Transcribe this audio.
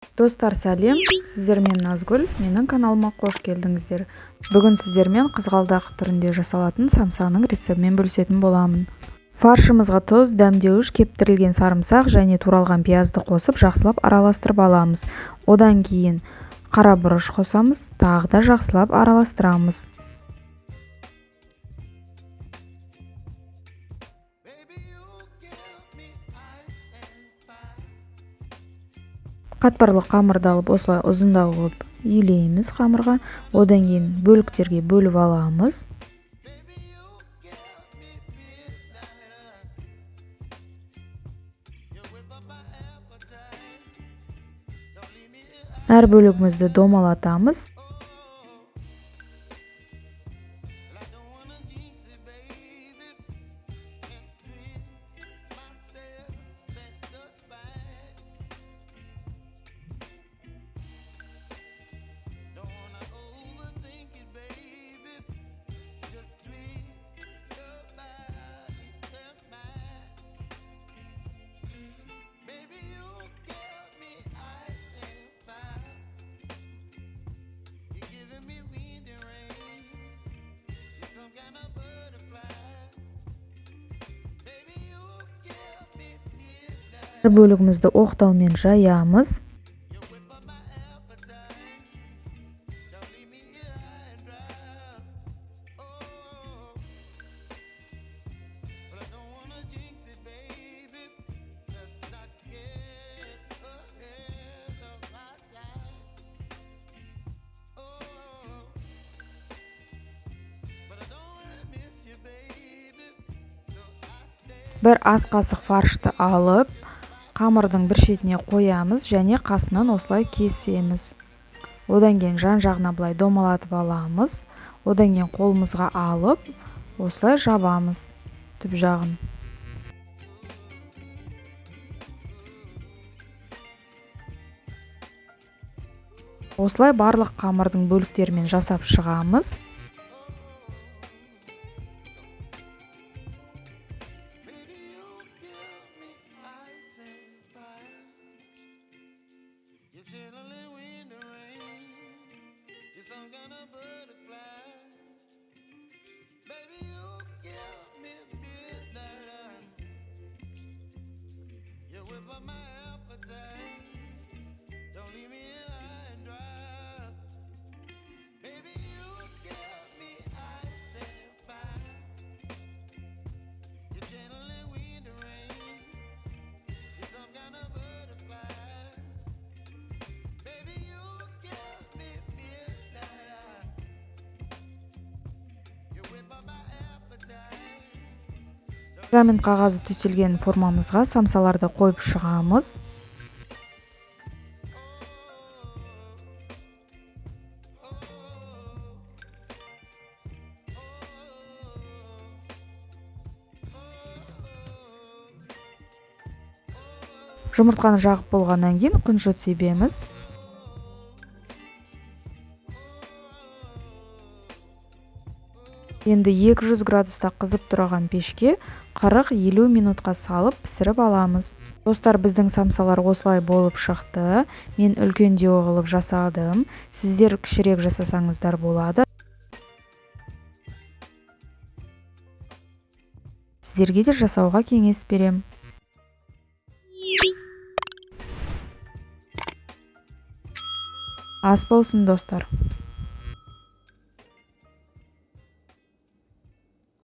Достар, сәлем, сіздермен Назгүл, менің каналыма қош келдіңіздер. Бүгін сіздермен қызғалдақ түрінде жасалатын самсаның рецептімен бөлісетін боламын. Фаршымызға тұз, дәмдеуіш, кептірілген сарымсақ және туралған пиязды қосып, жақсылап араластырып аламыз. Одан кейін қара бұрыш қосамыз, тағы да жақсылап араластырамыз. Қатпарлы қамырды алып, осылай ұзындау қылып илейміз қамырға. Одан кейін бөліктерге бөліп аламыз. Әр бөлігімізді домалатамыз. Әр бөлігімізді оқтаумен жаямыз. Бір ас қасық фаршты алып, қамырдың бір шетіне қоямыз және қасынан осылай кесеміз. Одан кейін жан-жағына былай домалатып аламыз. Одан кейін қолымызға алып, осылай жабамыз түп жағын. Осылай барлық қамырдың бөліктерімен жасап шығамыз. Пергамент қағазы төселген формамызға самсаларды қойып шығамыз. Жұмыртқаны жағып болғаннан кейін күншіт себеміз. Енді 200 градуста қызып тұрған пешке 40-50 минутқа салып пісіріп аламыз. Достар, біздің самсалар осылай болып шықты. Мен үлкендеу қылып жасадым. Сіздер кішірек жасасаңыздар болады. Сіздерге де жасауға кеңес берем. Ас болсын, достар.